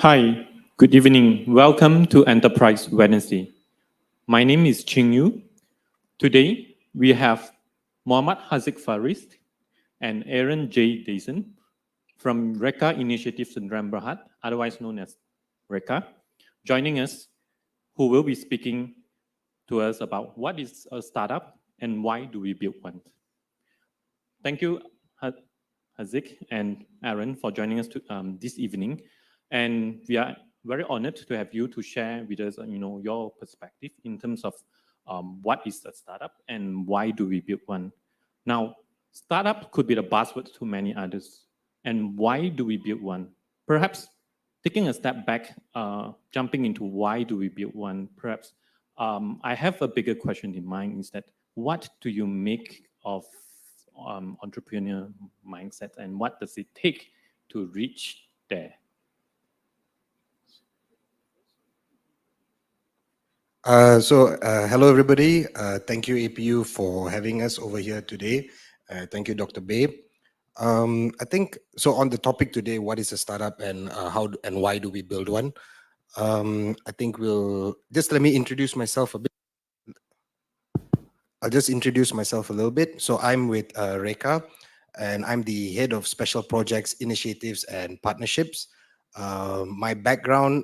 Hi, good evening. Welcome to Enterprise Wednesday. My name is Ching Yu. Today, we have Mohammad Haziq Faris and Aaron J. Dason from REKA Inisiatif Sdn Bhd, otherwise known as REKA, joining us, who will be speaking to us about what is a startup and why do we build one. Thank you, Haziq and Aaron, for joining us this evening. And we are very honored to have you to share with us, your perspective in terms of what is a startup and why do we build one. Now, startup could be the buzzword to many others. And why do we build one? Perhaps taking a step back, jumping into why do we build one, perhaps I have a bigger question in mind is that what do you make of entrepreneur mindset and what does it take to reach there? Hello everybody. Thank you APU for having us over here today. Thank you, Dr. Babe. I think so. On the topic today, what is a startup and how and why do we build one? I think we'll just let me introduce myself a bit. I'll just introduce myself a little bit. So I'm with REKA, and I'm the head of special projects, initiatives, and partnerships. My background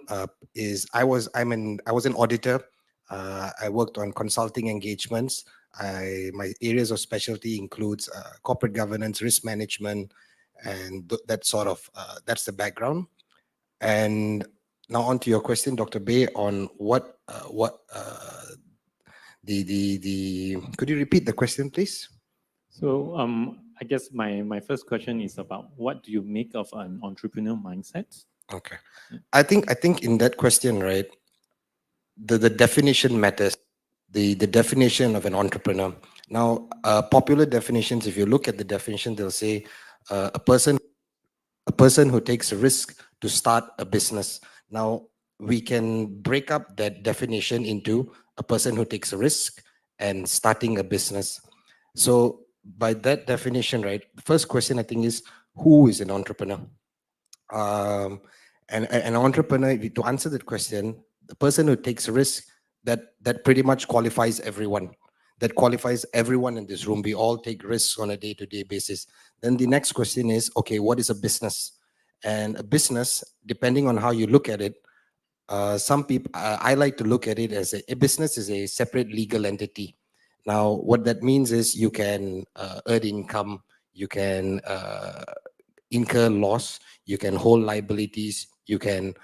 is I was an auditor. I worked on consulting engagements. My areas of specialty includes corporate governance, risk management, and that sort of that's the background. And now on to your question, Dr. Bay, on could you repeat the question, please? So I guess my first question is about what do you make of an entrepreneur mindset? Okay, I think in that question, right, the definition matters. The definition of an entrepreneur. Now, popular definitions, if you look at the definition, they'll say a person who takes a risk to start a business. Now, we can break up that definition into a person who takes a risk and starting a business. So by that definition, right, the first question I think is, who is an entrepreneur? And an entrepreneur, to answer that question, the person who takes a risk, that pretty much qualifies everyone. That qualifies everyone in this room. We all take risks on a day-to-day basis. Then the next question is, okay, what is a business? And a business, depending on how you look at it, some people, I like to look at it as a business is a separate legal entity. Now, what that means is you can earn income, you can incur loss, you can hold liabilities, you can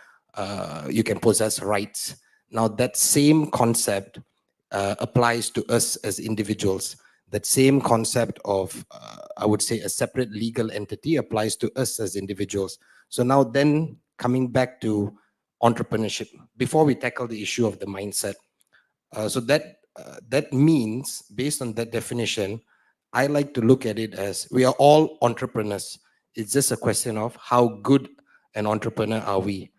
possess rights. Now, that same concept applies to us as individuals. That same concept of, I would say, a separate legal entity applies to us as individuals. So now then, coming back to entrepreneurship, before we tackle the issue of the mindset, so that means, based on that definition, I like to look at it as we are all entrepreneurs. It's just a question of how good an entrepreneur are we.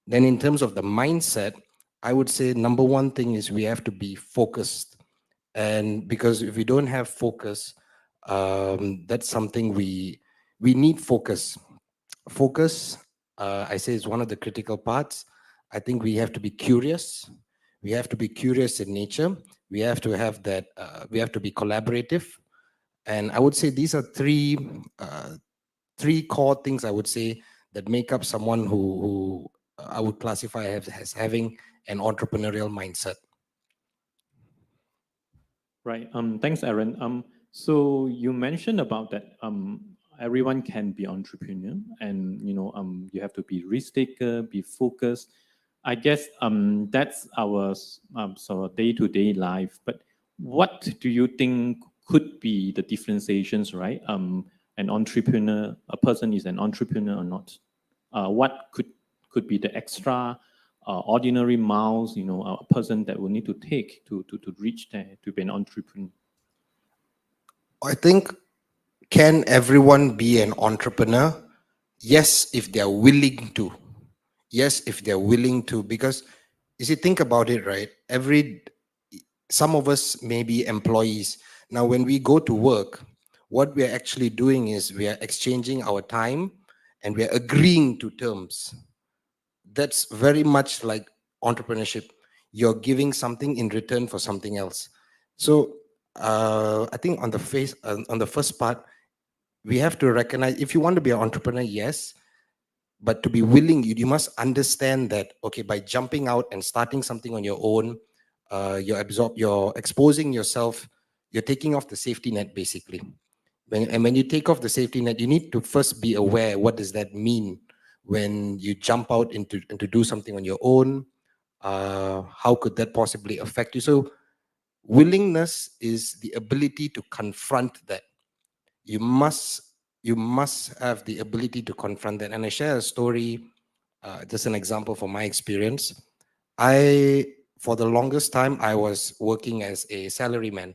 Then in terms of the mindset, I would say number one thing is we have to be focused. And because if we don't have focus, that's something we need focus. Focus, I say, is one of the critical parts. I think we have to be curious. We have to be curious in nature. We have to have that, we have to be collaborative. And I would say these are three core things I would say that make up someone who I would classify as having an entrepreneurial mindset. Right. Thanks, Aaron. So you mentioned about that everyone can be entrepreneur, and you have to be risk taker, be focused. I guess that's our sort of day-to-day life. But what do you think could be the differentiations, right? An entrepreneur, a person is an entrepreneur or not? What could be the extra ordinary miles, a person that will need to take to reach there, to be an entrepreneur? I think, can everyone be an entrepreneur? Yes, if they're willing to. Yes, if they're willing to, because if you think about it, right, some of us may be employees. Now, when we go to work, what we're actually doing is we are exchanging our time and we're agreeing to terms. that's very much like entrepreneurship. You're giving something in return for something else. So I think on the first part, we have to recognize, if you want to be an entrepreneur, yes, but to be willing, you must understand that, okay, by jumping out and starting something on your own, you're exposing yourself, you're taking off the safety net basically. When you take off the safety net, you need to first be aware, what does that mean when you jump out into and to do something on your own? How could that possibly affect you? So willingness is the ability to confront that. You must you must have the ability to confront that. And I share a story, just an example from my experience. I For the longest time, I was working as a salaryman.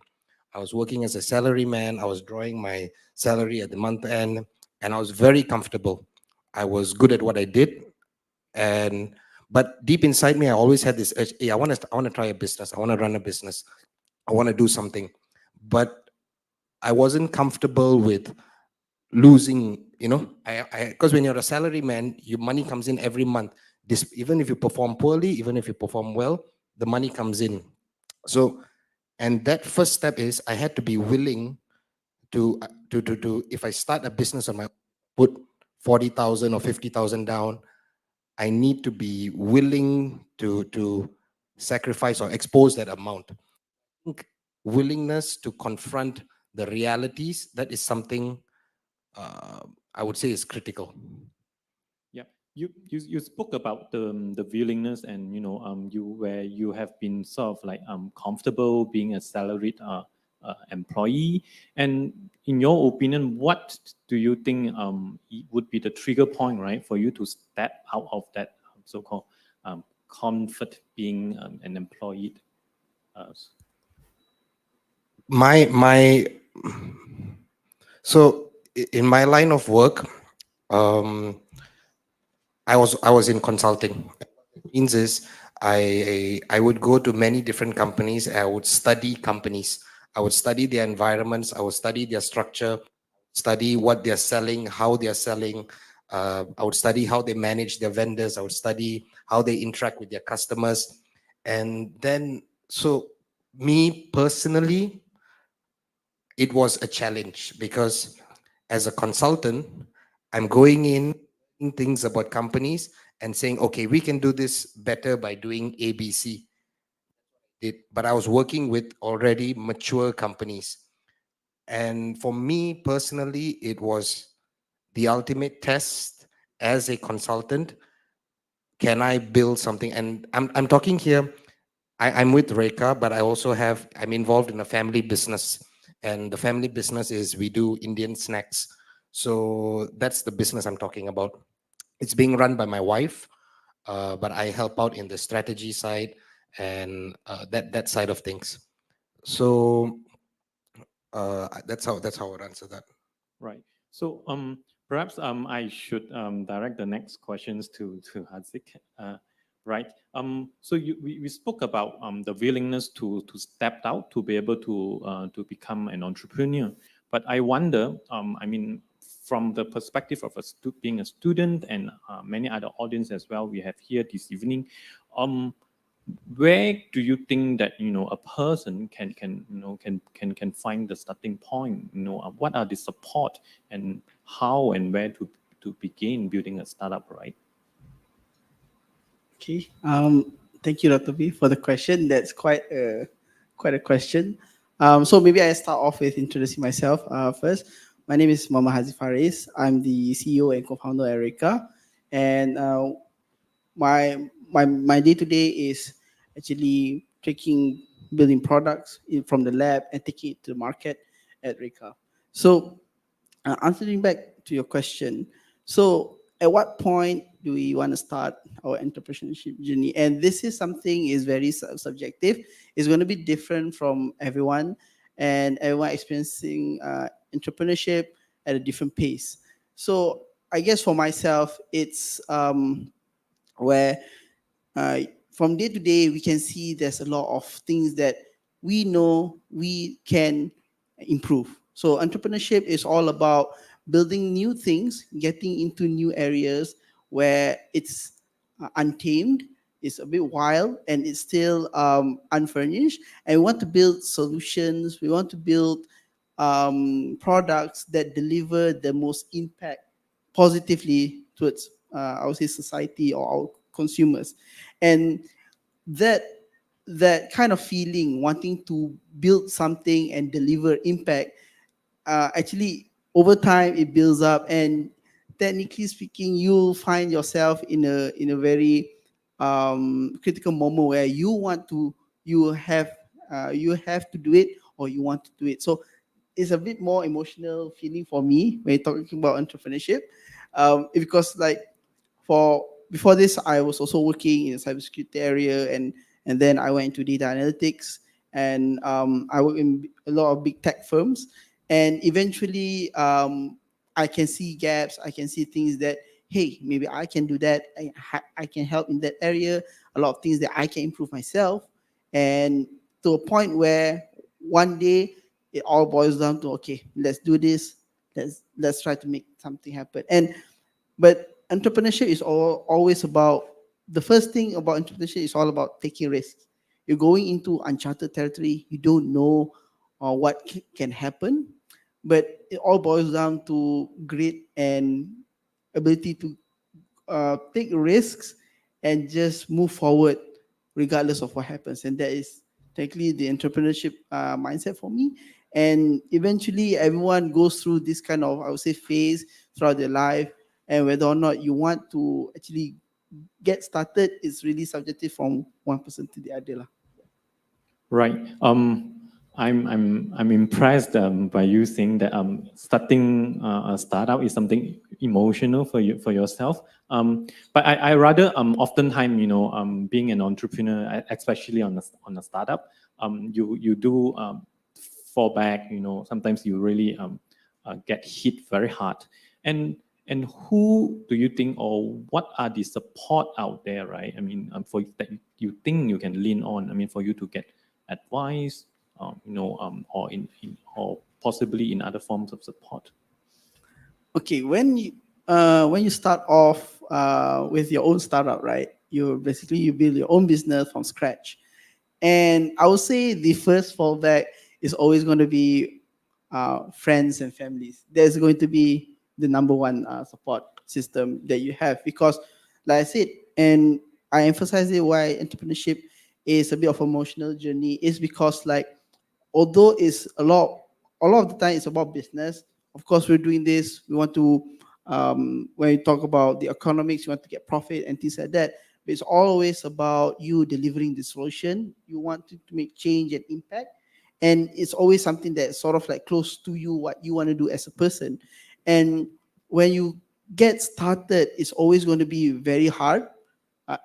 I was working as a salaryman. I was drawing my salary at the month end, and I was very comfortable. I was good at what I did, and but deep inside me, I always had this urge. Hey, I want to try a business. I want to run a business. I want to do something, but I wasn't comfortable with losing. I because when you're a salary man, your money comes in every month. This, even if you perform poorly, even if you perform well, the money comes in. So, and that first step is I had to be willing to if I start a business on my, put 40,000 or 50,000 down, I need to be willing to sacrifice or expose that amount. I think willingness to confront the realities, that is something, uh, I would say, is critical. Yeah, you spoke about the willingness, and you have been sort of like comfortable being a salaried employee. And in your opinion, what do you think would be the trigger point, right, for you to step out of that so-called comfort being an employee? Uh, My so in my line of work, um, I was in consulting. Means is I would go to many different companies. I would study companies. I would study their environments. I would study their structure, study what they're selling, how they're selling. I would study how they manage their vendors. I would study how they interact with their customers. And then, so me personally, it was a challenge because as a consultant, I'm going in things about companies and saying, okay, we can do this better by doing ABC. But I was working with already mature companies. And for me personally, it was the ultimate test as a consultant. Can I build something? And I'm talking here, I'm with REKA, but I'm involved in a family business. And the family business is we do Indian snacks. So that's the business I'm talking about. It's being run by my wife, but I help out in the strategy side and that side of things. So that's how I would answer that. Right. So perhaps I should direct the next questions to Haziq. Right. So we spoke about the willingness to step out to be able to become an entrepreneur. But I wonder, I mean, from the perspective of being a student and many other audience as well, we have here this evening. Where do you think that a person can find the starting point? What are the support and how and where to begin building a startup, right? Okay. Thank you, Dr. B, for the question. That's quite a question. So maybe I start off with introducing myself first. My name is Mama Haziq Faris. I'm the CEO and co-founder at REKA, and my day to day is actually taking building products from the lab and taking it to the market at REKA. So answering back to your question, so at what point do we want to start our entrepreneurship journey? And this is something is very subjective. It's going to be different from everyone, and everyone experiencing entrepreneurship at a different pace. So I guess for myself, it's where uh, from day to day we can see there's a lot of things that we know we can improve. So entrepreneurship is all about building new things, getting into new areas where it's untamed, it's a bit wild, and it's still unfurnished. And we want to build solutions. We want to build products that deliver the most impact positively towards, I would say, society or our consumers. And that that kind of feeling, wanting to build something and deliver impact, actually over time it builds up, and technically speaking, you'll find yourself in a very critical moment where you have you have to do it, or you want to do it. So it's a bit more emotional feeling for me when you're talking about entrepreneurship, because like for before this, I was also working in the cybersecurity area, and then I went into data analytics, and I work in a lot of big tech firms, and eventually I can see gaps, I can see things that, hey, maybe I can do that, I can help in that area, a lot of things that I can improve myself, and to a point where one day it all boils down to, okay, let's do this, let's try to make something happen. And but entrepreneurship is always about, the first thing about entrepreneurship is all about taking risks. You're going into uncharted territory. You don't know what can happen, but it all boils down to grit and ability to take risks and just move forward regardless of what happens. And that is technically the entrepreneurship mindset for me. And eventually, everyone goes through this kind of, I would say, phase throughout their life. And whether or not you want to actually get started is really subjective from one person to the other lah. Right. I'm impressed by you saying that starting a startup is something emotional for you, for yourself. But I rather oftentimes, you know, being an entrepreneur, especially on a startup, you do fall back. You know, sometimes you really get hit very hard. And who do you think, or what are the support out there, right? I mean, for that you think you can lean on. I mean, for you to get advice, you know, or or possibly in other forms of support. Okay, when you start off with your own startup, right? You build your own business from scratch, and I would say the first fallback is always going to be friends and families. There's going to be the number one support system that you have, because, like I said, and I emphasize it, why entrepreneurship is a bit of emotional journey is because, like, although it's a lot of the time it's about business. Of course, we're doing this. We want to, when we talk about the economics, you want to get profit and things like that. But it's always about you delivering the solution. You want to make change and impact, and it's always something that's sort of like close to you, what you want to do as a person. And when you get started, it's always going to be very hard,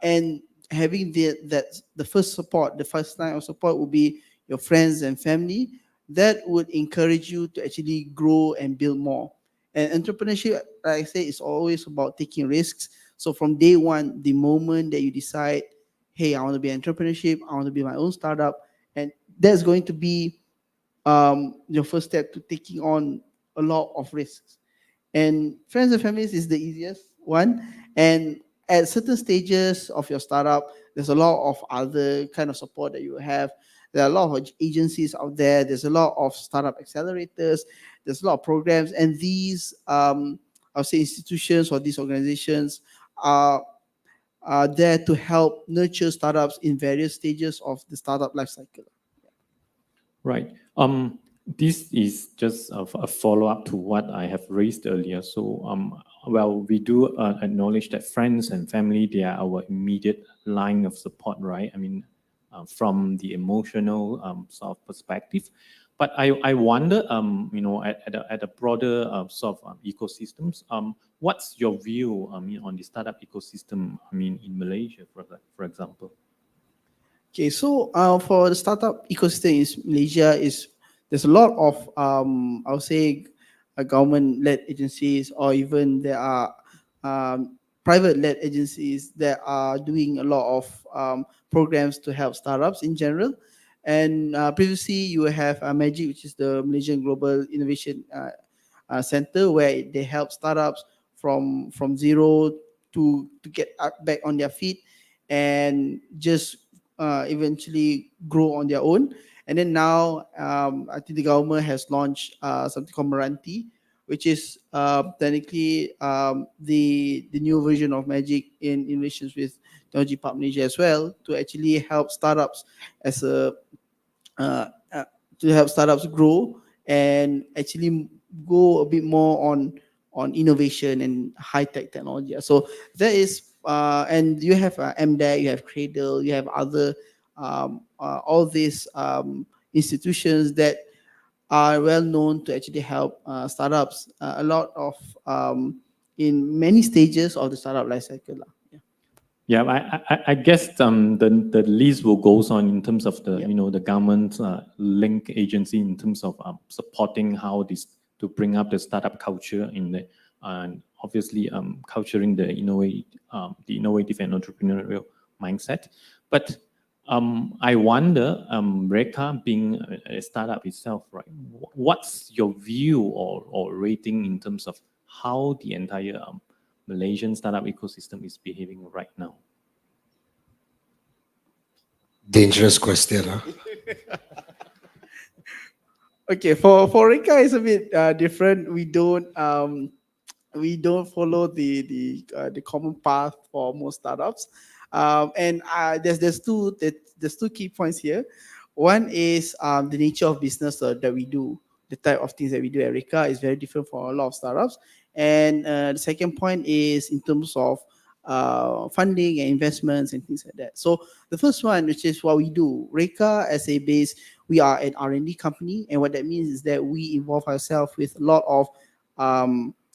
and having the first support, the first line of support will be your friends and family. That would encourage you to actually grow and build more. And entrepreneurship, like I say, is always about taking risks. So from day one, the moment that you decide, hey, I want to be entrepreneurship, I want to be my own startup, and that's going to be your first step to taking on a lot of risks. And friends and families is the easiest one. And at certain stages of your startup, there's a lot of other kind of support that you have. There are a lot of agencies out there. There's a lot of startup accelerators. There's a lot of programs, and these, I would say, institutions or these organizations are there to help nurture startups in various stages of the startup life cycle. Right. This is just a follow-up to what I have raised earlier. So, well, we do acknowledge that friends and family, they are our immediate line of support, right? I mean, from the emotional sort of perspective. But I wonder, you know, at a broader sort of ecosystems, what's your view, I mean, on the startup ecosystem, I mean, in Malaysia, for example? Okay, so for the startup ecosystem in Malaysia, there's a lot of I would say government-led agencies, or even there are private-led agencies that are doing a lot of programs to help startups in general. And previously, you have Magic, which is the Malaysian Global Innovation Center, where they help startups from zero to get back on their feet and just eventually grow on their own. And then now, I think the government has launched something called Meranti, which is technically the new version of Magic in relations with Technology Park Malaysia as well, to actually help startups as a uh, uh, to help startups grow and actually go a bit more on innovation and high tech technology. So that is and you have MDEC, you have Cradle, you have other all these institutions that are well known to actually help startups a lot of in many stages of the startup life cycle. Yeah. Yeah, I guess the list will goes on in terms of the Yep. the government link agency in terms of supporting how this to bring up the startup culture in the and obviously culturing the innovative and entrepreneurial mindset. But I wonder, REKA being a startup itself, right? What's your view or rating in terms of how the entire Malaysian startup ecosystem is behaving right now? Dangerous question, huh? Okay, for REKA it's a bit different. We don't follow the common path for most startups. And there's two key points here. One is the nature of business that we do. The type of things that we do at REKA is very different from a lot of startups. And the second point is in terms of funding and investments and things like that. So the first one, which is what we do, REKA as a base, we are an R&D company, and what that means is that we involve ourselves with a lot of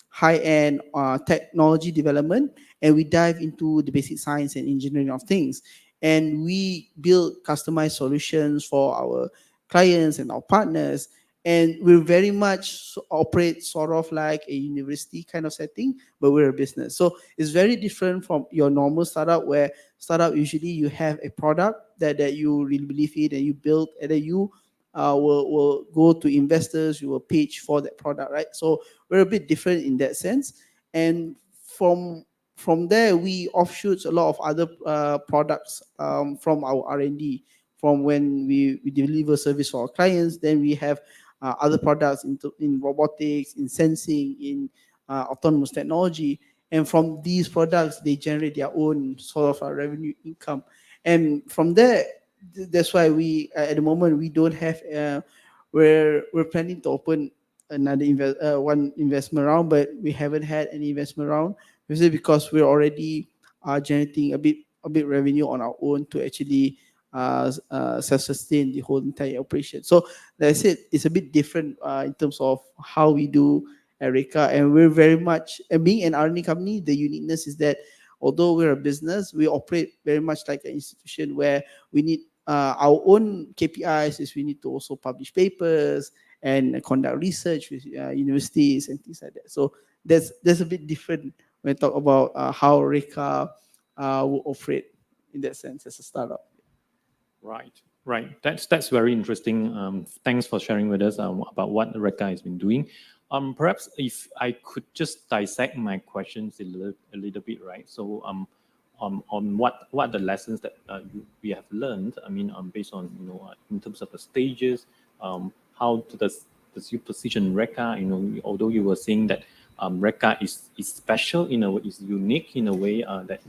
high-end technology development, and we dive into the basic science and engineering of things, and we build customized solutions for our clients and our partners. And we very much operate sort of like a university kind of setting, but we're a business. So it's very different from your normal startup, where startup usually you have a product that you really believe in and you build, and then you will go to investors, you will pitch for that product, right? So we're a bit different in that sense. And from there, we offshoots a lot of other products from our R&D. From when we deliver service for our clients, then we have other products in robotics, in sensing, in autonomous technology. And from these products, they generate their own sort of revenue income. And from there, that's why we at the moment we don't have we're planning to open another one investment round, but we haven't had any investment round. Is it because we're already generating a bit revenue on our own to actually self-sustain the whole entire operation. So that's it. It's a bit different in terms of how we do Erica, and we're very much, and being an R&D company, the uniqueness is that although we're a business, we operate very much like an institution where we need our own KPIs. Is we need to also publish papers and conduct research with universities and things like that. So that's a bit different when we talk about how REKA will operate in that sense as a startup. Right, right. That's very interesting. Thanks for sharing with us about what REKA has been doing. Perhaps if I could just dissect my questions a little bit, right? So, on what are the lessons that we have learned? I mean, based on in terms of the stages, how does you position REKA? Although you were saying that REKA is special in a way, is unique in a way that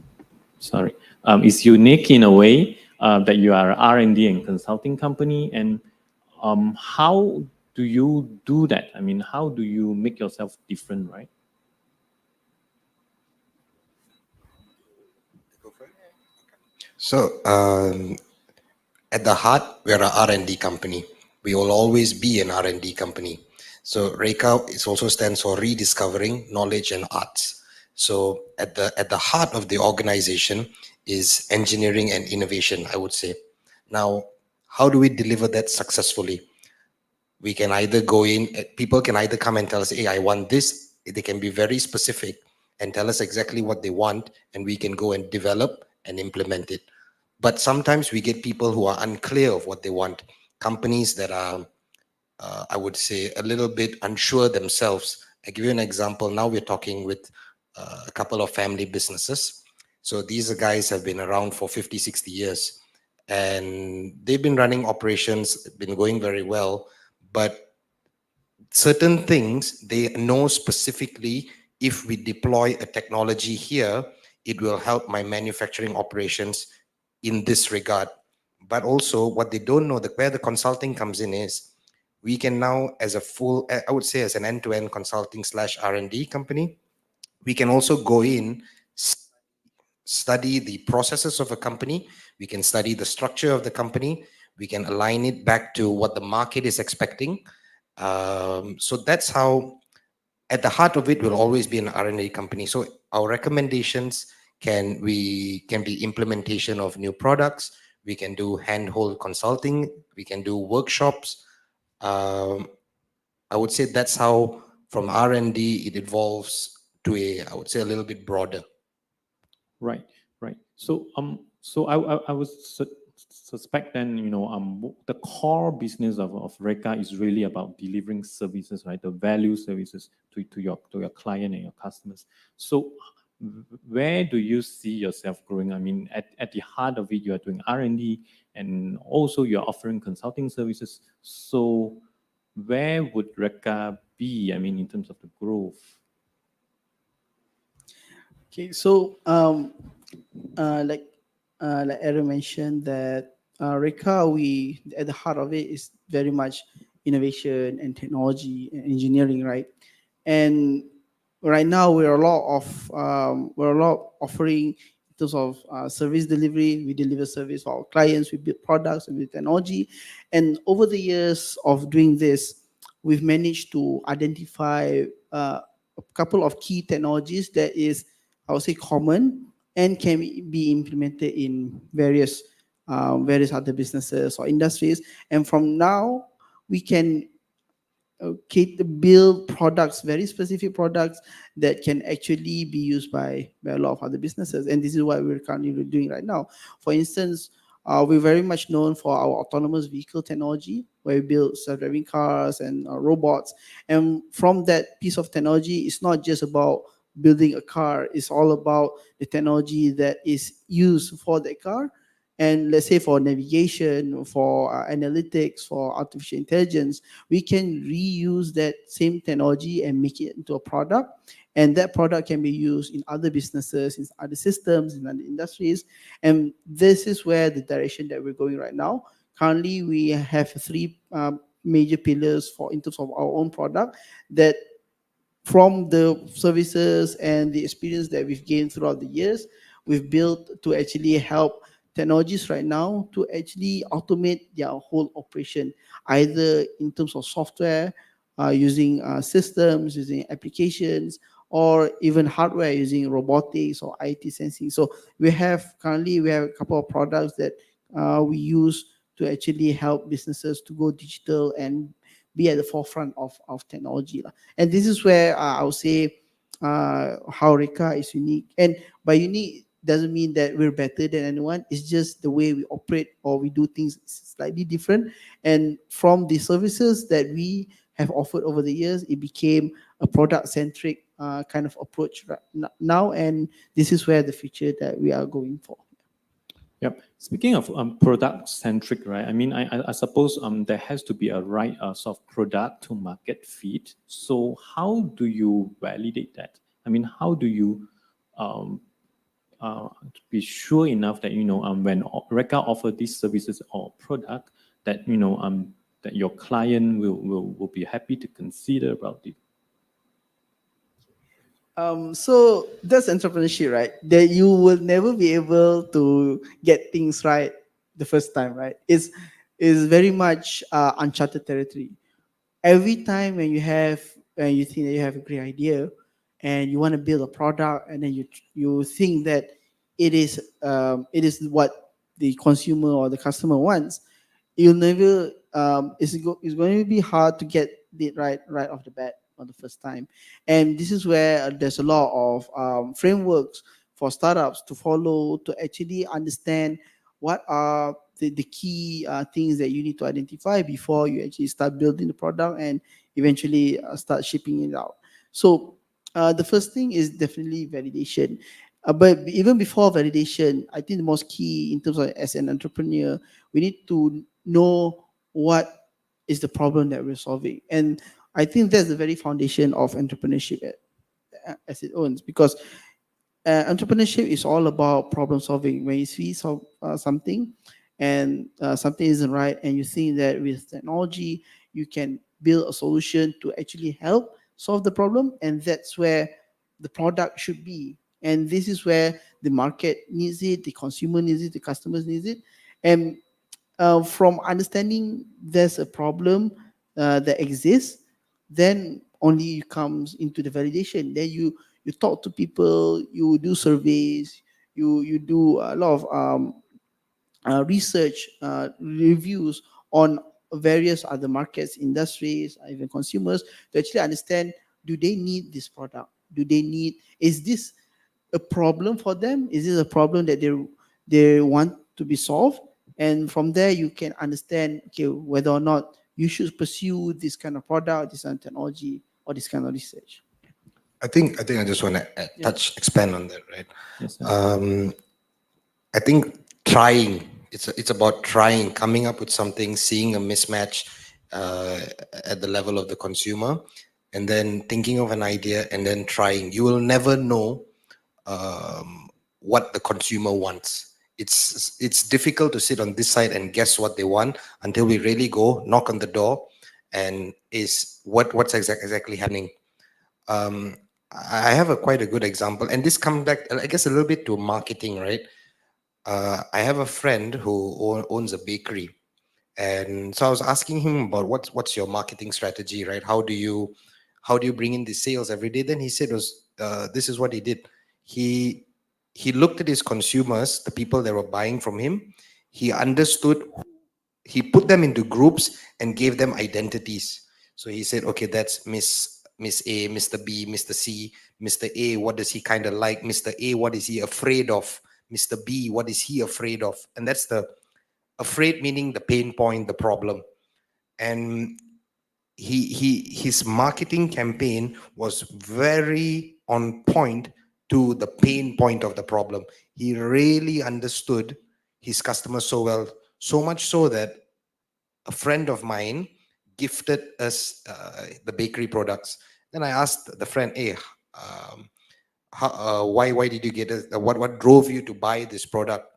is unique in a way that you are an R&D and consulting company. And how do you do that? I mean, how do you make yourself different, right? So, at the heart, we're a R&D company. We will always be an R&D company. So REKA is also stands for Rediscovering Knowledge and Arts. So at the heart of the organization is engineering and innovation, I would say. Now, how do we deliver that successfully? We can either go in, people can either come and tell us, hey, I want this. They can be very specific and tell us exactly what they want, and we can go and develop and implement it. But sometimes we get people who are unclear of what they want, companies that are, I would say, a little bit unsure themselves. I give you an example. Now we're talking with a couple of family businesses. So these guys have been around for 50, 60 years, and they've been running operations, been going very well, but certain things they know specifically, if we deploy a technology here, it will help my manufacturing operations in this regard. But also what they don't know, where the consulting comes in is, we can now, as a full, I would say, as an end-to-end consulting / R&D company, we can also go in, study the processes of a company, we can study the structure of the company, we can align it back to what the market is expecting. So that's how, at the heart of it will always be an R&D company. So our recommendations can be implementation of new products, we can do handhold consulting, we can do workshops. I would say that's how from R&D it evolves to I would say a little bit broader. Right, right. So I would suspect then, the core business of REKA is really about delivering services, right? The value services to your client and your customers. So where do you see yourself growing? I mean, at the heart of it, you are doing R&D, and also you're offering consulting services. So where would REKA be, I mean, in terms of the growth? Okay, so like Aaron mentioned that REKA, we at the heart of it is very much innovation and technology and engineering, right? And right now we're a lot offering in terms of service delivery. We deliver service for our clients. We build products and build technology. And over the years of doing this, we've managed to identify a couple of key technologies that is, I would say, common and can be implemented in various other businesses or industries. And from now, we can build products, very specific products that can actually be used by a lot of other businesses. And this is what we're currently doing right now. For instance, we're very much known for our autonomous vehicle technology, where we build self-driving cars and robots. And from that piece of technology, it's not just about building a car, it's all about the technology that is used for that car. And let's say for navigation, for analytics, for artificial intelligence, we can reuse that same technology and make it into a product. And that product can be used in other businesses, in other systems, in other industries. And this is where the direction that we're going right now. Currently, we have three major pillars in terms of our own product, that from the services and the experience that we've gained throughout the years, we've built to actually help technologies right now to actually automate their whole operation, either in terms of software, using systems, using applications, or even hardware using robotics or IT sensing. So currently we have a couple of products that we use to actually help businesses to go digital and be at the forefront of technology. And this is where I would say how REKA is unique. And by unique, doesn't mean that we're better than anyone. It's just the way we operate or we do things slightly different. And from the services that we have offered over the years, it became a product-centric kind of approach right now. And this is where the future that we are going for. Yep. Speaking of product centric, right? I mean, I suppose there has to be a right sort of product to market fit. So how do you validate that? I mean, how do you be sure enough that when REKA offer these services or product that that your client will be happy to consider about it? So that's entrepreneurship, right? That you will never be able to get things right the first time, right? Is very much uncharted territory. Every time when you think that you have a great idea and you want to build a product, and then you think that it is what the consumer or the customer wants, you'll never it's going to be hard to get it right off the bat on the first time. And this is where there's a lot of frameworks for startups to follow to actually understand what are the key things that you need to identify before you actually start building the product and eventually start shipping it out. So The first thing is definitely validation. But even before validation, I think the most key in terms of as an entrepreneur, we need to know what is the problem that we're solving. And I think that's the very foundation of entrepreneurship as it owns, because entrepreneurship is all about problem solving. When you see something and something isn't right, and you think that with technology you can build a solution to actually help solve the problem, and that's where the product should be. And this is where the market needs it, the consumer needs it, the customers needs it. And from understanding there's a problem that exists, then only comes into the validation. Then you talk to people, you do surveys, you do a lot of research, reviews on various other markets, industries, even consumers, to actually understand, do they need this product? Do they need, is this a problem for them? Is this a problem that they want to be solved? And from there, you can understand, okay, whether or not you should pursue this kind of product, this kind of technology, or this kind of research. I think I just want to expand on that, right? Yes, sir. I think trying, it's about trying, coming up with something, seeing a mismatch at the level of the consumer, and then thinking of an idea and then trying. You will never know what the consumer wants. It's difficult to sit on this side and guess what they want until we really go knock on the door and is what's exactly happening. I have quite a good example, and this comes back, I guess, a little bit to marketing, right? I have a friend who owns a bakery, and so I was asking him about what's your marketing strategy, right? How do you bring in the sales every day? Then he said this is what he did. He looked at his consumers, the people that were buying from him. He understood. He put them into groups and gave them identities. So he said, okay, that's Miss A, Mr. B, Mr. C, Mr. A, what does he kind of like? Mr. A, what is he afraid of? Mr. B, what is he afraid of? And that's the afraid, meaning the pain point, the problem. And his marketing campaign was very on point to the pain point of the problem. He really understood his customers so well, so much so that a friend of mine gifted us the bakery products. Then I asked the friend, hey, why did you get it? What drove you to buy this product?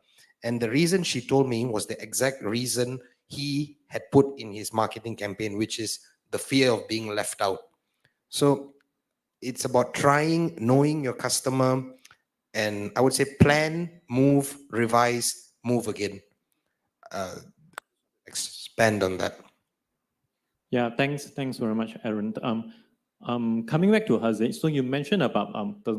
And the reason she told me was the exact reason he had put in his marketing campaign, which is the fear of being left out. So it's about trying, knowing your customer, and I would say plan, move, revise, move again. Expand on that. Yeah, thanks very much, Aaron. Coming back to Haziq, so you mentioned about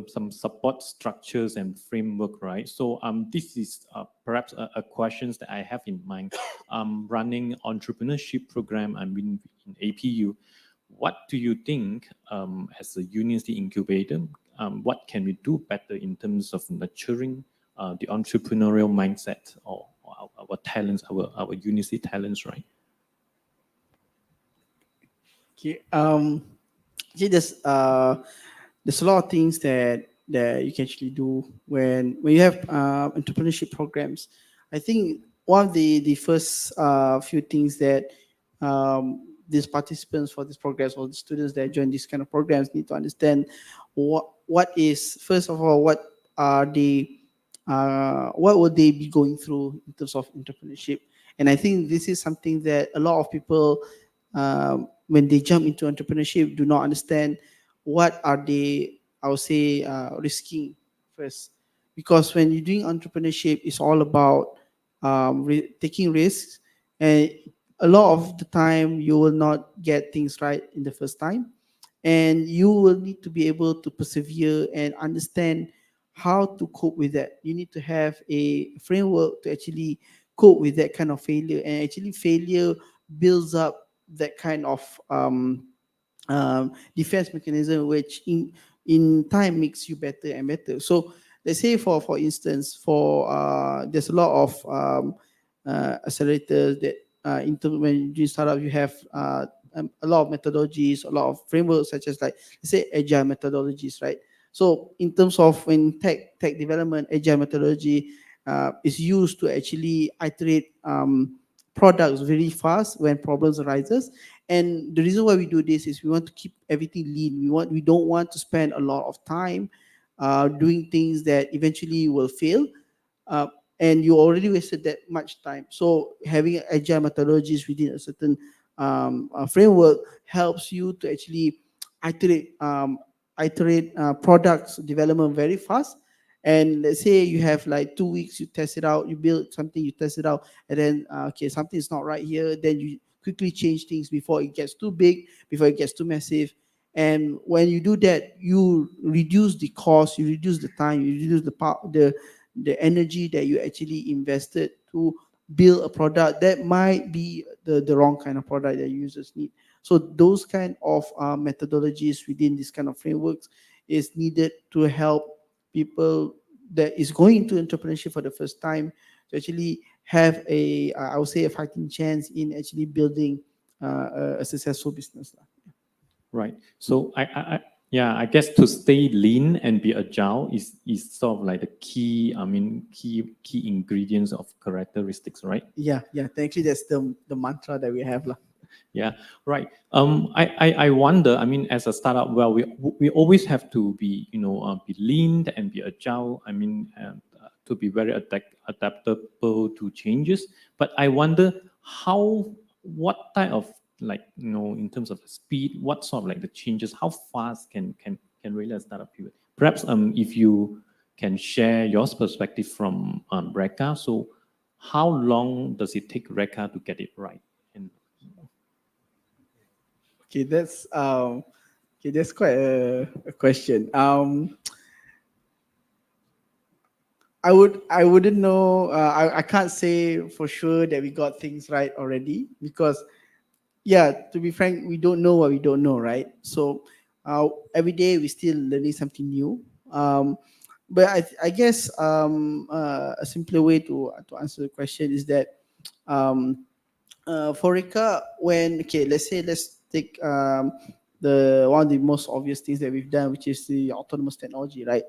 some support structures and framework, right? So this is perhaps a questions that I have in mind. Running entrepreneurship program, I'm in APU. What do you think as a university incubator? What can we do better in terms of nurturing the entrepreneurial mindset or our talents, our university talents, right? Okay. There's a lot of things that you can actually do when you have entrepreneurship programs. I think one of the first few things that these participants for this programs or the students that join these kind of programs need to understand what is, first of all, what are the what would they be going through in terms of entrepreneurship. And I think this is something that a lot of people, when they jump into entrepreneurship, do not understand what are they, I would say, risking first. Because when you're doing entrepreneurship, it's all about taking risks. And a lot of the time, you will not get things right in the first time. And you will need to be able to persevere and understand how to cope with that. You need to have a framework to actually cope with that kind of failure. And actually, failure builds up that kind of defense mechanism, which in time makes you better and better. So let's say for instance, there's a lot of accelerators that when you do startup, you have a lot of methodologies, a lot of frameworks, such as like, let's say, agile methodologies, right? So in terms of when tech development, agile methodology is used to actually iterate products very fast when problems arises. And the reason why we do this is we want to keep everything lean. We don't want to spend a lot of time doing things that eventually will fail. Uh, and you already wasted that much time. So having agile methodologies within a certain framework helps you to actually iterate products development very fast. And let's say you have like 2 weeks, you test it out, you build something, you test it out, and then okay, something is not right here. Then you quickly change things before it gets too big, before it gets too massive. And when you do that, you reduce the cost, you reduce the time, you reduce the energy that you actually invested to build a product that might be the wrong kind of product that users need. So those kind of methodologies within this kind of frameworks is needed to help people that is going into entrepreneurship for the first time to actually have I would say, a fighting chance in actually building a successful business. Right. So yeah, I guess to stay lean and be agile is sort of like the key, I mean, key ingredients of characteristics, right? Yeah, thankfully that's the mantra that we have lah. Yeah, right. I wonder. I mean, as a startup, well, we always have to be, be lean and be agile. I mean, to be very adaptable to changes. But I wonder what type of, like, in terms of the speed, what sort of like the changes, how fast can really a startup pivot? Perhaps if you can share your perspective from REKA. So how long does it take REKA to get it right? And Okay, that's quite a question. I wouldn't know. I can't say for sure that we got things right already, because yeah, to be frank, we don't know what we don't know, right? So every day we're still learning something new. But I guess a simpler way to answer the question is that for REKA, when okay, let's take the one of the most obvious things that we've done, which is the autonomous technology, right?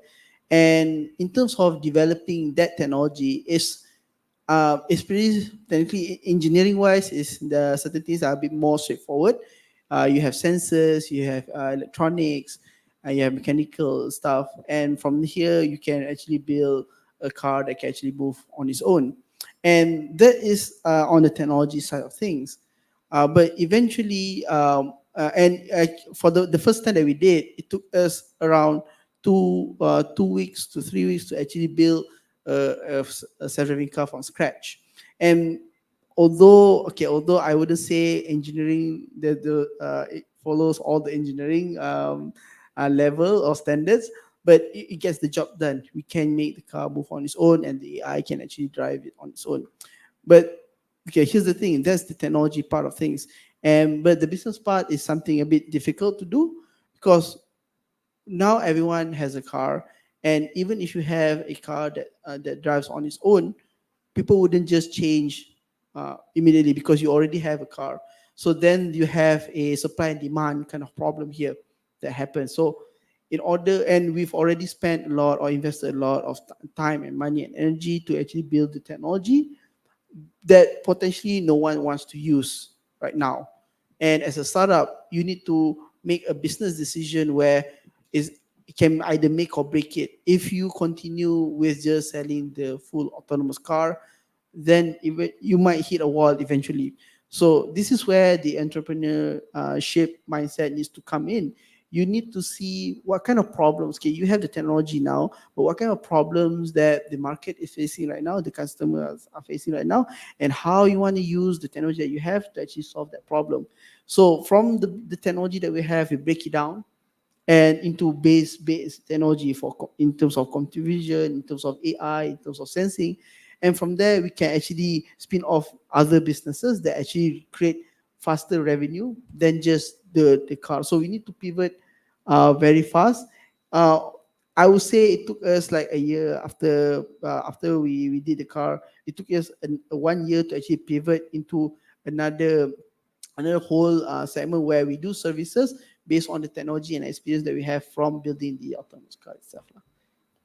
And in terms of developing that technology, it's pretty technically engineering wise. Is the certain things are a bit more straightforward. You have sensors, you have electronics, you have mechanical stuff, and from here you can actually build a car that can actually move on its own. And that is on the technology side of things. But eventually, and for the first time that we did, it took us around 2 weeks to 3 weeks to actually build a self-driving car from scratch. And although I wouldn't say engineering it follows all the engineering level or standards, but it gets the job done. We can make the car move on its own, and the AI can actually drive it on its own. But okay, here's the thing: that's the technology part of things, and but the business part is something a bit difficult to do, because now everyone has a car, and even if you have a car that drives on its own, people wouldn't just change immediately because you already have a car. So then you have a supply and demand kind of problem here that happens. So in order, and we've already spent a lot or invested a lot of time and money and energy to actually build the technology that potentially no one wants to use right now. And as a startup, you need to make a business decision where it can either make or break it. If you continue with just selling the full autonomous car, then you might hit a wall eventually. So this is where the entrepreneurship mindset needs to come in. You need to see what kind of problems. Okay, you have the technology now, but what kind of problems that the market is facing right now, the customers are facing right now, and how you want to use the technology that you have to actually solve that problem. So from the technology that we have, we break it down and into base technology in terms of computer vision, in terms of AI, in terms of sensing. And from there, we can actually spin off other businesses that actually create faster revenue than just the car. So we need to pivot very fast. Uh, I would say it took us like a year after we did the car. It took us 1 year to actually pivot into another another whole segment where we do services based on the technology and experience that we have from building the autonomous car itself.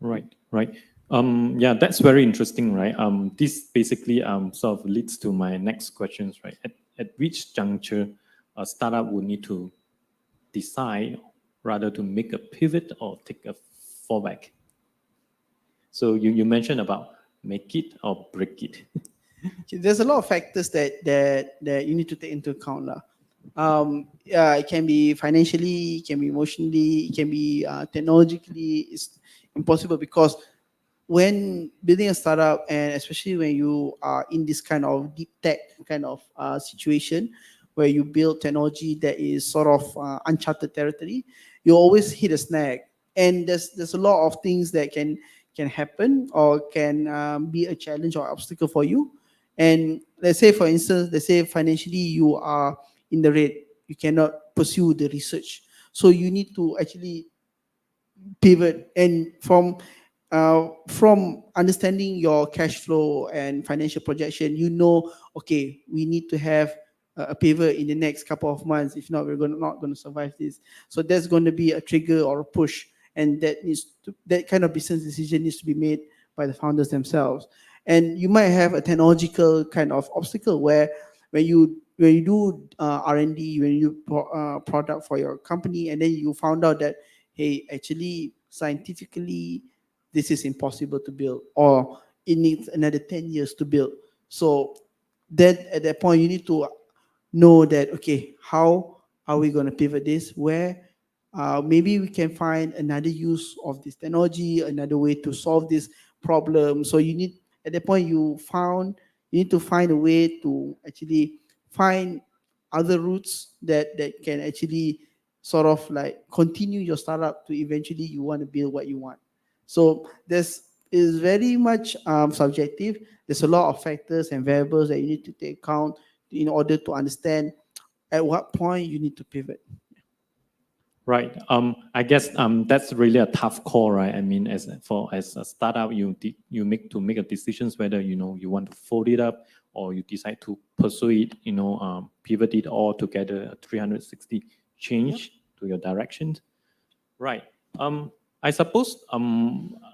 Right, right. Yeah, that's very interesting, right? This basically sort of leads to my next questions, right? At which juncture a startup would need to decide rather to make a pivot or take a fallback? So you mentioned about make it or break it. There's a lot of factors that you need to take into account. Yeah, it can be financially, it can be emotionally, it can be technologically. It's impossible because when building a startup, and especially when you are in this kind of deep tech kind of situation where you build technology that is sort of uncharted territory, you always hit a snag. And there's a lot of things that can happen or can be a challenge or obstacle for you. And let's say, for instance, let's say financially you are in the red, you cannot pursue the research. So you need to actually pivot, and from understanding your cash flow and financial projection, you know, okay, we need to have a pivot in the next couple of months. If not, not going to survive this. So there's going to be a trigger or a push, and that kind of business decision needs to be made by the founders themselves. And you might have a technological kind of obstacle where when you do R&D, when you do product for your company, and then you found out that, hey, actually scientifically this is impossible to build, or it needs another 10 years to build. So then at that point you need to know that, okay, how are we going to pivot this, where maybe we can find another use of this technology, another way to solve this problem. So you need, at that point you need to find a way to actually find other routes that can actually sort of like continue your startup to eventually you want to build what you want. So this is very much subjective. There's a lot of factors and variables that you need to take account in order to understand at what point you need to pivot. Right. I guess that's really a tough call, right? I mean, as a startup, you make a decisions whether you want to fold it up or you decide to pursue it. Pivot it all together, 360 change to your direction. Right. I suppose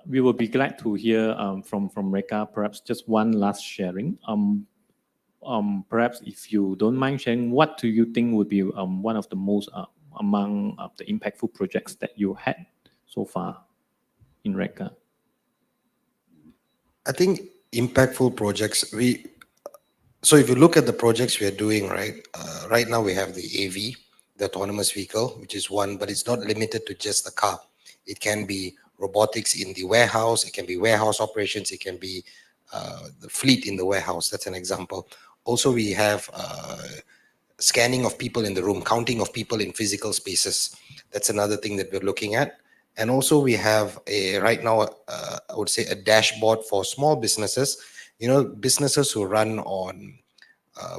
we will be glad to hear from REKA perhaps just one last sharing. Perhaps if you don't mind sharing, what do you think would be one of the most among the impactful projects that you had so far in REKA? I think impactful projects, so if you look at the projects we are doing, right now we have the AV, the autonomous vehicle, which is one, but it's not limited to just the car. It can be robotics in the warehouse, it can be warehouse operations, it can be the fleet in the warehouse. That's an example. Also, we have scanning of people in the room, counting of people in physical spaces. That's another thing that we're looking at. And also we have right now, I would say a dashboard for small businesses, businesses who run on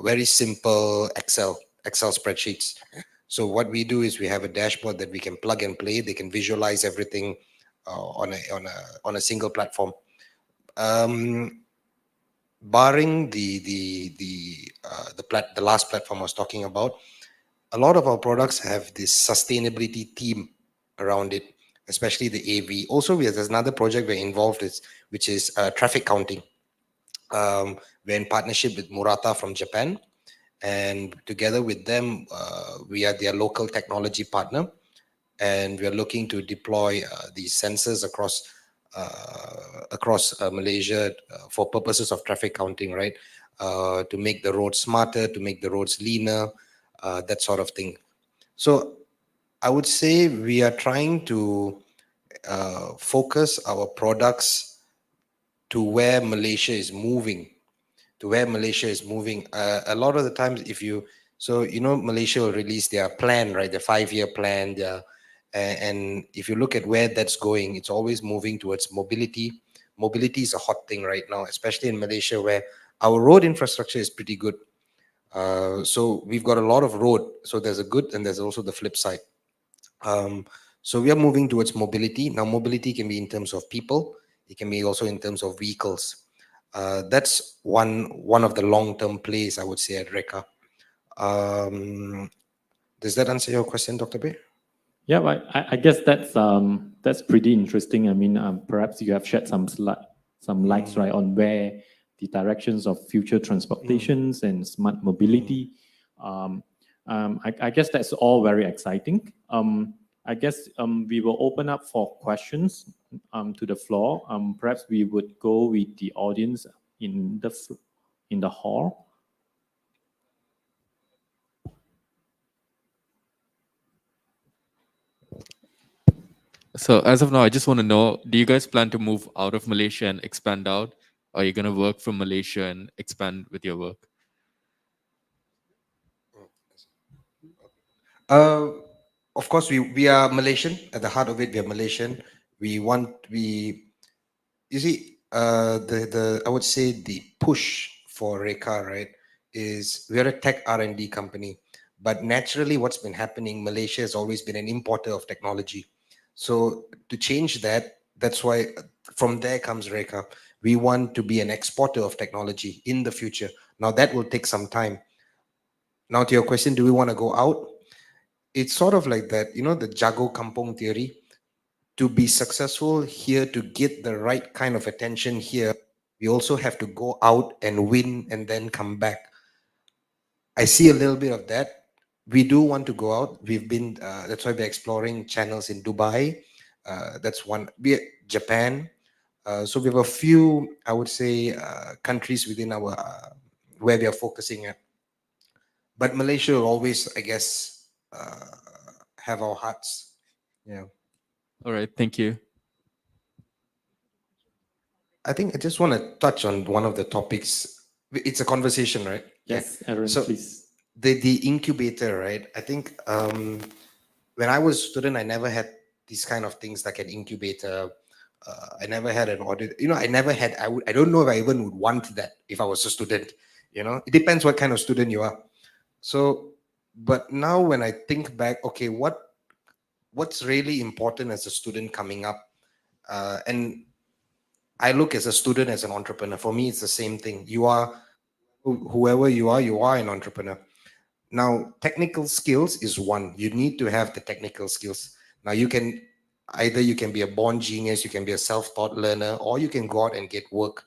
very simple Excel spreadsheets. So what we do is we have a dashboard that we can plug and play. They can visualize everything on a single platform. Barring the last platform I was talking about, a lot of our products have this sustainability theme around it, especially the AV. Also, there's another project we're involved with, which is traffic counting. We're in partnership with Murata from Japan, and together with them, we are their local technology partner, and we are looking to deploy these sensors across Malaysia for purposes of traffic counting, right? To make the roads smarter, to make the roads leaner, that sort of thing. So I would say we are trying to focus our products to where Malaysia is moving. A lot of the times, Malaysia will release their plan, right? The 5-year plan, and if you look at where that's going, it's always moving towards mobility. Mobility is a hot thing right now, especially in Malaysia, where our road infrastructure is pretty good. So we've got a lot of road. So there's a good and there's also the flip side. So we are moving towards mobility. Now, mobility can be in terms of people. It can be also in terms of vehicles. That's one of the long-term plays, I would say, at REKA. Does that answer your question, Dr. Bay? Yeah, I guess that's pretty interesting. I mean, perhaps you have shed some lights right on where the directions of future transportations and smart mobility. I guess that's all very exciting. I guess we will open up for questions to the floor. Perhaps we would go with the audience in the hall. So as of now, I just want to know, do you guys plan to move out of Malaysia and expand out? Or are you going to work from Malaysia and expand with your work? Of course, we are Malaysian. At the heart of it, we are Malaysian. You see, I would say the push for REKA, right, is we're a tech R&D company. But naturally, what's been happening, Malaysia has always been an importer of technology. So to change that, that's why from there comes REKA. We want to be an exporter of technology in the future. Now that will take some time. Now to your question, do we want to go out? It's sort of like that, the Jago Kampong theory. To be successful here, to get the right kind of attention here, we also have to go out and win and then come back. I see a little bit of that. We do want to go out. We've been, that's why we're exploring channels in Dubai. That's one. Japan. So we have a few, I would say, countries within our, where we are focusing at. But Malaysia will always, I guess, have our hearts. Yeah. All right, thank you. I think I just want to touch on one of the topics. It's a conversation, right? Yes, Aaron, so please. The incubator, right? I think when I was a student, I never had these kind of things like an incubator. I never had an audit. I never had. I don't know if I even would want that if I was a student. It depends what kind of student you are. So, but now when I think back, okay, what's really important as a student coming up, and I look as a student as an entrepreneur. For me, it's the same thing. You are whoever you are an entrepreneur. Now, technical skills is one. You need to have the technical skills. Now, you can be a born genius, you can be a self-taught learner, or you can go out and get work.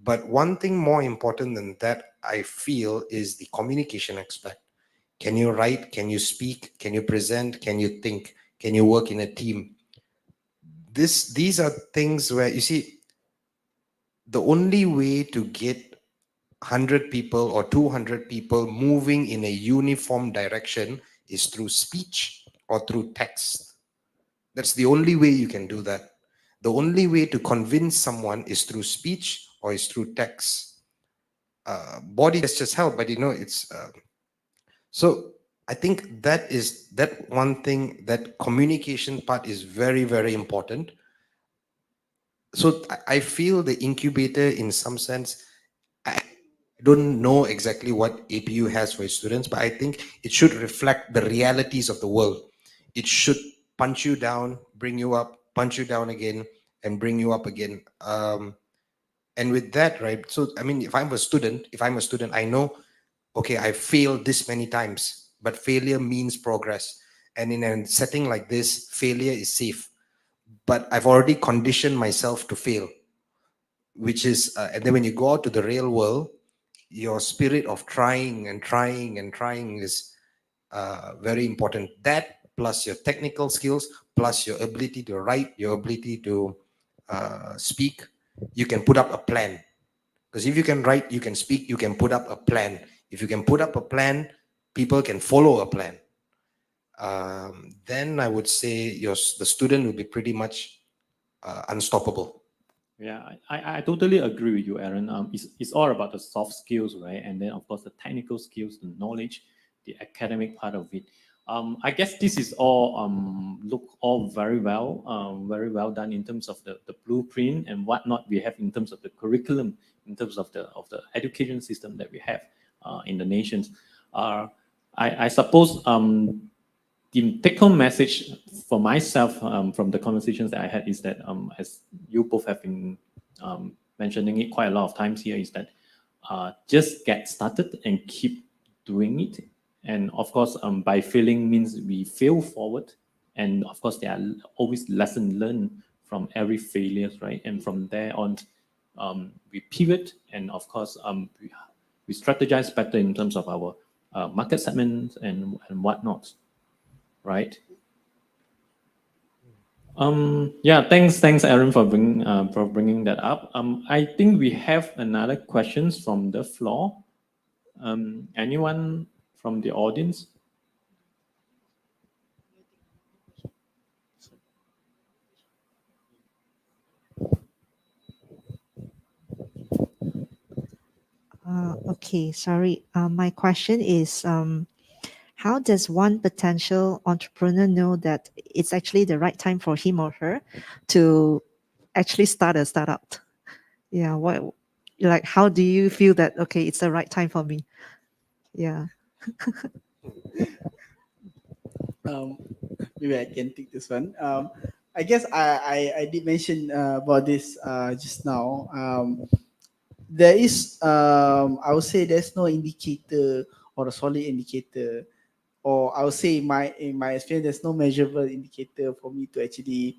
But one thing more important than that, I feel, is the communication aspect. Can you write? Can you speak? Can you present? Can you think? Can you work in a team? These are things where, you see, the only way to get 100 people or 200 people moving in a uniform direction is through speech or through text. That's the only way you can do that. The only way to convince someone is through speech or is through text. Body gestures help, but it's so I think that one thing, that communication part is very, very important. So I feel the incubator, in some sense, I don't know exactly what APU has for its students, but I think it should reflect the realities of the world. It should punch you down, bring you up, punch you down again, and bring you up again. And with that, right? So, I mean, if I'm a student, I know, okay, I failed this many times, but failure means progress. And in a setting like this, failure is safe. But I've already conditioned myself to fail, which is, and then when you go out to the real world, your spirit of trying and trying and trying is very important. That plus your technical skills, plus your ability to write, your ability to speak, you can put up a plan. Because if you can write, you can speak, you can put up a plan. If you can put up a plan, people can follow a plan. Then I would say the student will be pretty much unstoppable. Yeah, I totally agree with you, Aaron. It's all about the soft skills, right? And then, of course, the technical skills, the knowledge, the academic part of it. I guess this is all look all very well done in terms of the blueprint and whatnot we have in terms of the curriculum, in terms of the education system that we have in the nations. I suppose the take-home message for myself from the conversations that I had is that, as you both have been mentioning it quite a lot of times here, is that just get started and keep doing it. And of course, by failing means we fail forward. And of course, there are always lessons learned from every failure, right? And from there on, we pivot, and of course, we strategize better in terms of our market segments and whatnot, right? Yeah, thanks, Aaron, for bringing that up. I think we have another questions from the floor. Anyone from the audience? Okay, sorry. My question is, how does one potential entrepreneur know that it's actually the right time for him or her to actually start a startup? Yeah, like, how do you feel that, okay, it's the right time for me? Yeah. Maybe I can take this one. I guess I did mention about this just now. There is, I would say, there's no indicator or a solid indicator, or I would say in my experience, there's no measurable indicator for me to actually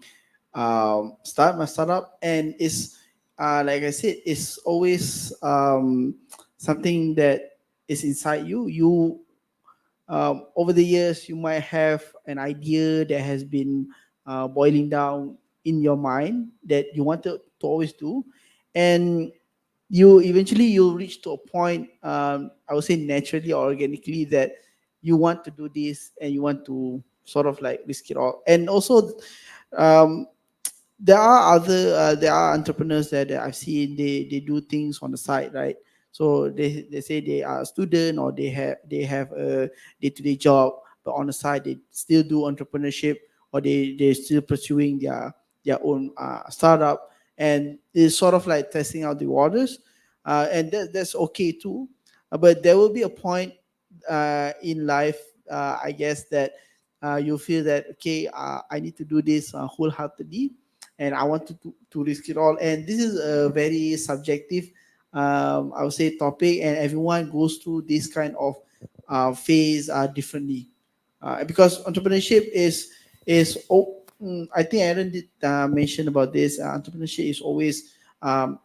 start my startup. And it's like I said, it's always something that is inside you. Over the years, you might have an idea that has been boiling down in your mind that you wanted to always do, and you'll reach to a point, I would say naturally or organically, that you want to do this and you want to sort of like risk it all. And also, um, there are entrepreneurs that I've seen, they do things on the side, right? So they say they are a student, or they have a day-to-day job, but on the side they still do entrepreneurship, or they're still pursuing their own startup, and it's sort of like testing out the waters, and that's okay too. But there will be a point in life, I guess, that you feel that, okay, I need to do this wholeheartedly, and I want to risk it all. And this is a very subjective, I would say, topic, and everyone goes through this kind of phase differently. Because entrepreneurship I think Aaron did mention about this. Entrepreneurship is always,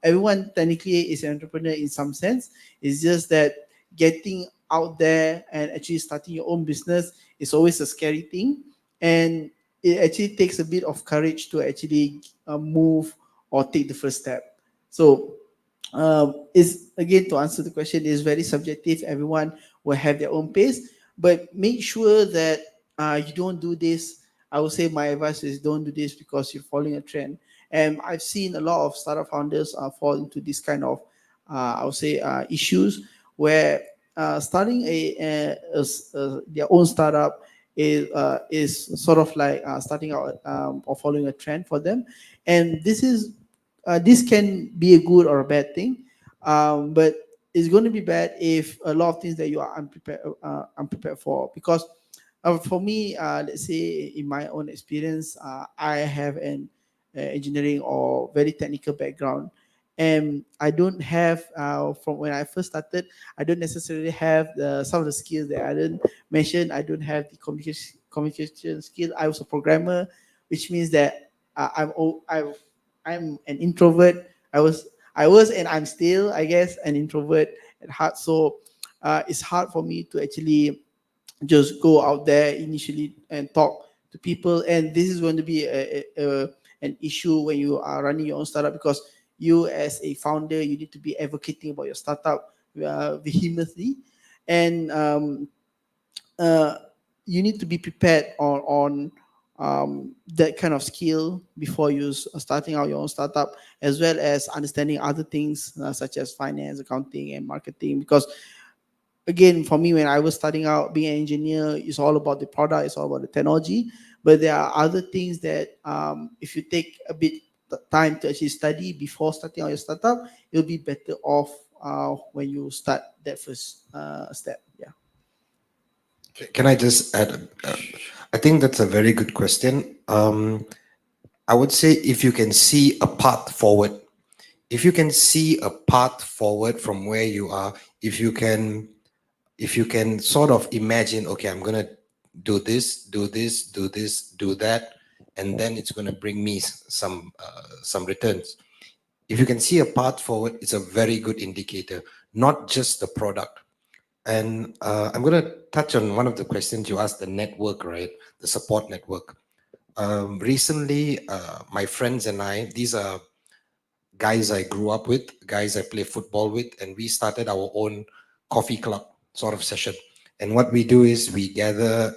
everyone technically is an entrepreneur in some sense. It's just that getting out there and actually starting your own business is always a scary thing, and it actually takes a bit of courage to actually move or take the first step. So is again, to answer the question, is very subjective. Everyone will have their own pace, but make sure that you don't do this. I would say my advice is, don't do this because you're following a trend. And I've seen a lot of startup founders fall into this kind of, I would say, issues where starting their own startup is sort of like starting out or following a trend for them, and this can be a good or a bad thing, but it's going to be bad if a lot of things that you are unprepared for. Because for me, let's say in my own experience, I have an engineering or very technical background, and I don't have, from when I first started, I don't necessarily have some of the skills that I didn't mention. I don't have the communication skill. I was a programmer, which means that I'm an introvert. I was and I'm still, I guess, an introvert at heart. So it's hard for me to actually just go out there initially and talk to people. And this is going to be an issue when you are running your own startup, because you, as a founder, you need to be advocating about your startup vehemently, and uh, you need to be prepared on that kind of skill before you starting out your own startup, as well as understanding other things such as finance, accounting, and marketing. Because again, for me, when I was starting out being an engineer, it's all about the product, it's all about the technology. But there are other things that, if you take a bit time to actually study before starting out your startup, you'll be better off when you start that first step. Yeah. Can I just add? I think that's a very good question. I would say, if you can see a path forward, if you can see a path forward from where you are, if you can if you can sort of imagine, okay, I'm gonna do this, do this, do this, do that, and then it's gonna bring me some returns. If you can see a path forward, it's a very good indicator, not just the product. And I'm going to touch on one of the questions you asked, the network, right? The support network. Recently, my friends and I, these are guys I grew up with, guys I play football with, and we started our own coffee club sort of session. And what we do is we gather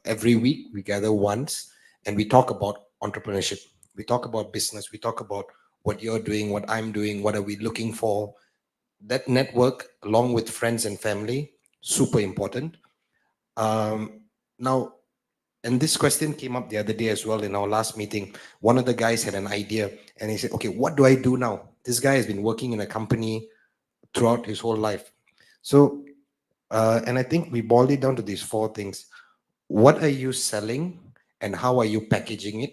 every week, we gather once, and we talk about entrepreneurship. We talk about business. We talk about what you're doing, what I'm doing, what are we looking for. That network, along with friends and family, super important. Now, and this question came up the other day as well in our last meeting. One of the guys had an idea and he said, okay, what do I do now? This guy has been working in a company throughout his whole life. So, and I think we boiled it down to these four things. What are you selling and how are you packaging it?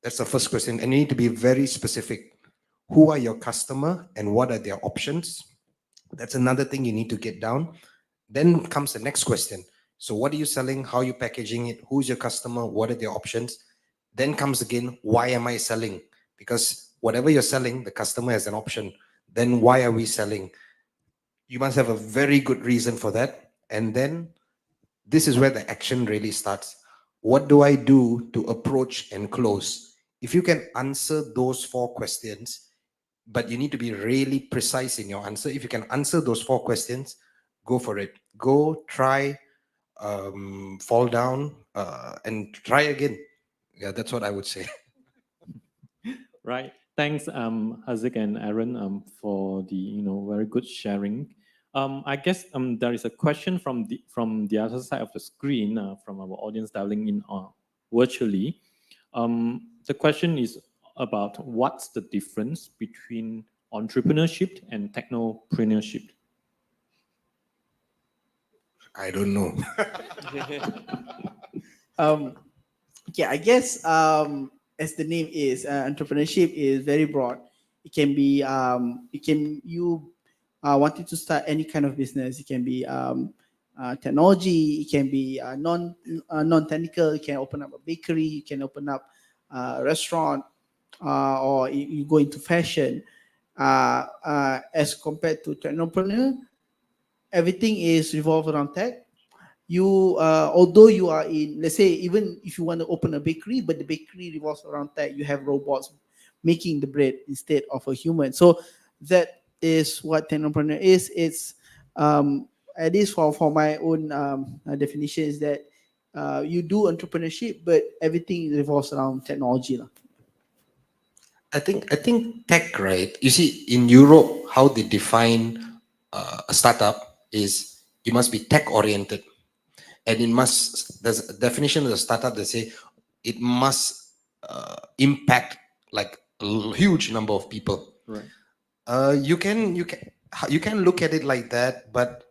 That's the first question. And you need to be very specific. Who are your customer and what are their options? That's another thing you need to get down. Then comes the next question. So what are you selling? How are you packaging it? Who's your customer? What are their options? Then comes again, why am I selling? Because whatever you're selling, the customer has an option. Then why are we selling? You must have a very good reason for that. And then this is where the action really starts. What do I do to approach and close? If you can answer those four questions, but you need to be really precise in your answer. If you can answer those four questions, go for it. Go try, fall down, and try again. Yeah, that's what I would say. Right. Thanks, Haziq and Aaron, for the very good sharing. I guess there is a question from the other side of the screen from our audience dialing in virtually. The question is about what's the difference between entrepreneurship and technopreneurship. I don't know. Okay, I guess as the name is, entrepreneurship is very broad. It can be you wanting to start any kind of business. It can be technology. It can be non-technical. You can open up a bakery. You can open up a restaurant, or you go into fashion. As compared to technopreneur, everything is revolved around tech. You although you are in, let's say, even if you want to open a bakery, but the bakery revolves around tech, you have robots making the bread instead of a human. So that is what technopreneur is. It's at least for my own definition, is that you do entrepreneurship, but everything revolves around technology. I think tech, right? You see, in Europe, how they define a startup is you must be tech oriented, and it must. There's a definition of the startup that say it must impact like a huge number of people. Right. You can look at it like that, but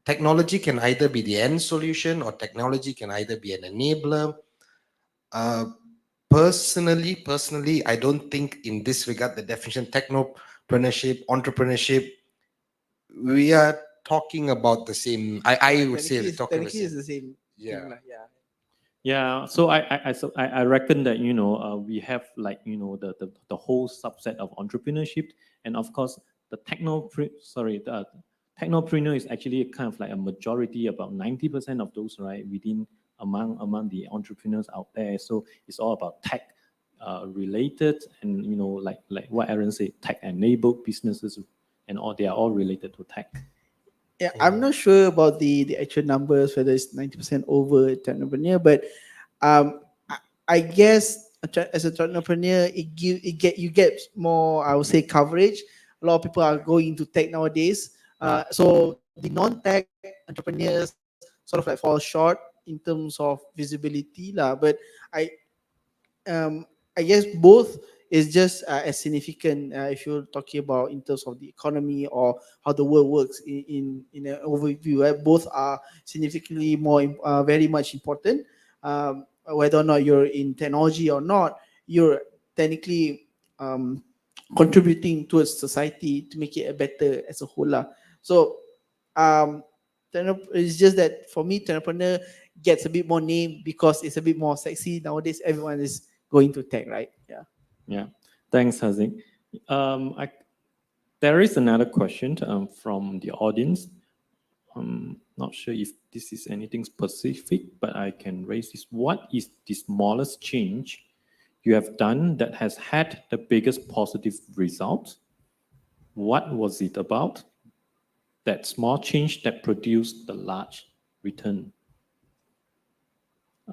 technology can either be the end solution or technology can either be an enabler. Personally, I don't think in this regard the definition technopreneurship, entrepreneurship, we are talking about the same. I would say we're talking about the Technically is same. the same Yeah. thing, yeah. Yeah, so I reckon that we have like the whole subset of entrepreneurship, and of course the technopreneur is actually kind of like a majority, about 90% of those, right, within among the entrepreneurs out there. So it's all about tech related, and like what Aaron said, tech enabled businesses, and all, they are all related to tech. Yeah, I'm not sure about the actual numbers, whether it's 90% over technopreneur, but I guess as a entrepreneur, you get more, I would say, coverage. A lot of people are going into tech nowadays, so the non-tech entrepreneurs sort of like fall short in terms of visibility, lah. But I I guess both is just as significant if you're talking about in terms of the economy or how the world works in an overview. Right? Both are significantly more very much important. Whether or not you're in technology or not, you're technically contributing towards society to make it a better as a whole. So It's just that for me, entrepreneur gets a bit more name because it's a bit more sexy. Nowadays, everyone is going to tech, right? Yeah. Yeah, thanks, Haziq. There is another question from the audience. Not sure if this is anything specific, but I can raise this. What is the smallest change you have done that has had the biggest positive result? What was it about? That small change that produced the large return.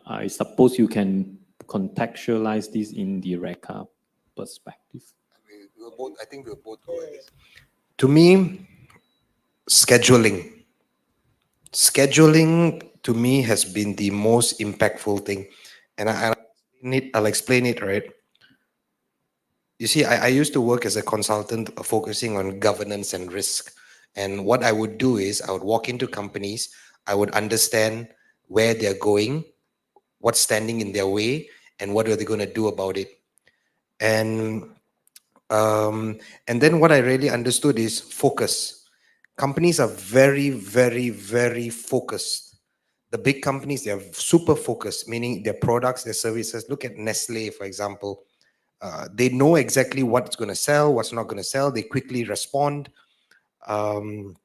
I suppose you can contextualize this in the REKA perspective. I think we'll both go at this. To me, scheduling. Scheduling to me has been the most impactful thing. And I'll explain it, right? You see, I used to work as a consultant focusing on governance and risk. And what I would do is I would walk into companies, I would understand where they're going, what's standing in their way, and what are they going to do about it. And then what I really understood is focus. Companies are very, very, very focused. The big companies, they're super focused, meaning their products, their services. Look at Nestle, for example. They know exactly what's going to sell, what's not going to sell. They quickly respond. And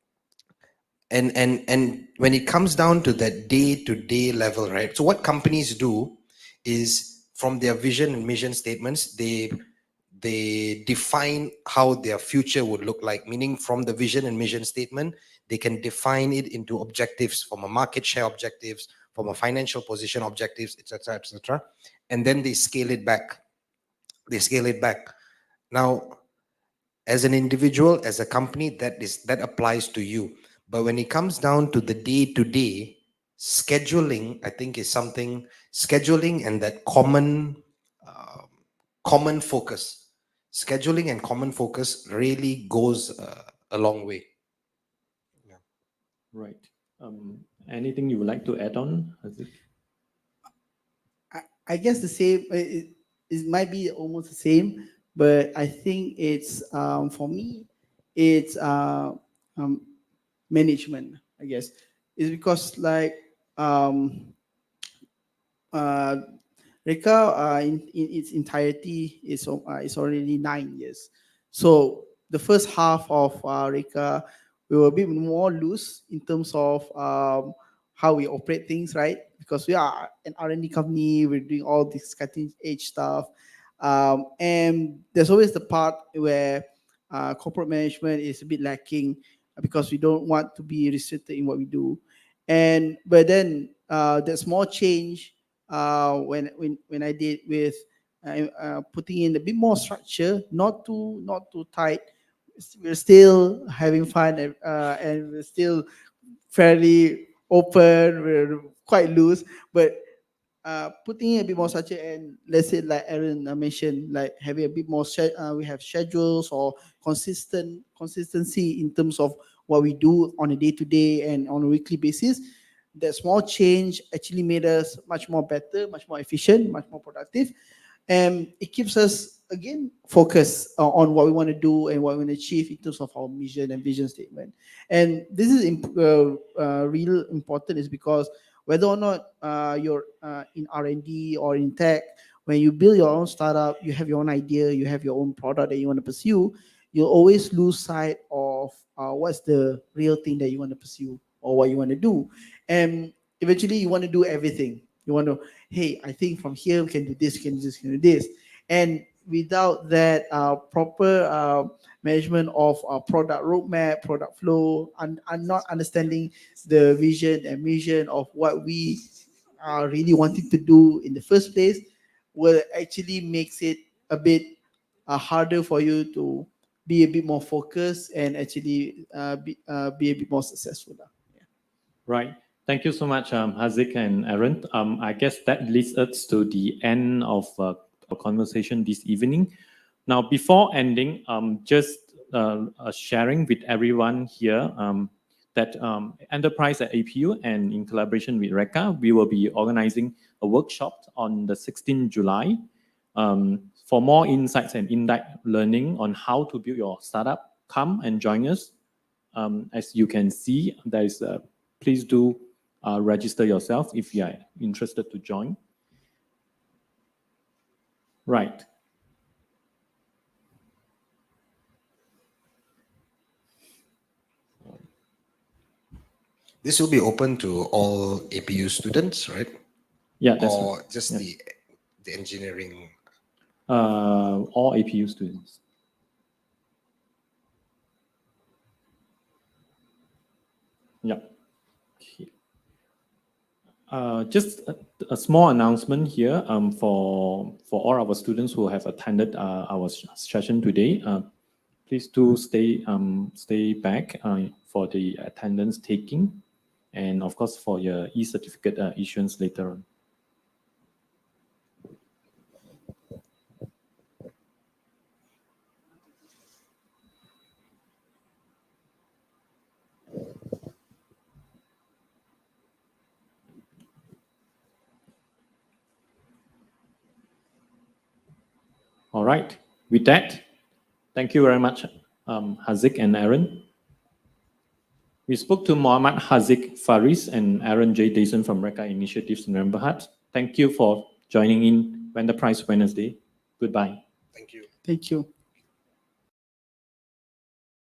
when it comes down to that day-to-day level, right? So what companies do is from their vision and mission statements, they define how their future would look like, meaning from the vision and mission statement, they can define it into objectives, from a market share objectives, from a financial position objectives, etc., etc. And then they scale it back. Now, as an individual, as a company, that applies to you. But when it comes down to the day-to-day, scheduling, I think, is something, scheduling and that common focus. Scheduling and common focus really goes a long way. Yeah. Right. Anything you would like to add on, Haziq? I guess the same. It might be almost the same, but I think it's for me, it's management. I guess it's because like REKA in its entirety is already 9 years. So the first half of REKA, we were a bit more loose in terms of how we operate things, right? Because we are an R&D company, we're doing all this cutting edge stuff. And there's always the part where corporate management is a bit lacking because we don't want to be restricted in what we do. But then that small change when I did with putting in a bit more structure, not too tight. We're still having fun and we're still fairly open. We're quite loose, but putting in a bit more structure, and let's say like Aaron mentioned, like having a bit more we have schedules or consistency in terms of what we do on a day-to-day and on a weekly basis. That small change actually made us much more better, much more efficient, much more productive. And it keeps us, again, focused on what we want to do and what we want to achieve in terms of our mission and vision statement. And this is real important is because whether or not you're in R&D or in tech, when you build your own startup, you have your own idea, you have your own product that you want to pursue, you'll always lose sight of what's the real thing that you want to pursue or what you want to do. And eventually you want to do everything. You want to, hey, I think from here we can do this, we can do this, we can do this. And without that proper management of product roadmap, product flow, and not understanding the vision and mission of what we are really wanting to do in the first place, will actually makes it a bit harder for you to be a bit more focused and actually be a bit more successful. Right. Thank you so much, Haziq and Aaron. I guess that leads us to the end of our conversation this evening. Now, before ending, just sharing with everyone here that Enterprise at APU and in collaboration with REKA, we will be organizing a workshop on the 16th July for more insights and in-depth learning on how to build your startup. Come and join us. As you can see, there is a please do register yourself if you are interested to join. Right. This will be open to all APU students, right? Yeah, that's Or just yeah. the engineering. All APU students. Yeah. Okay. Just a small announcement here for all our students who have attended our session today. Please do stay back for the attendance taking, and of course for your e-certificate issuance later on. All right. With that, thank you very much, Haziq and Aaron. We spoke to Mohammad Haziq Faris and Aaron J. Dason from REKA Inisiatif Berhad. Thank you for joining in Enterprise Wednesday. Goodbye. Thank you. Thank you.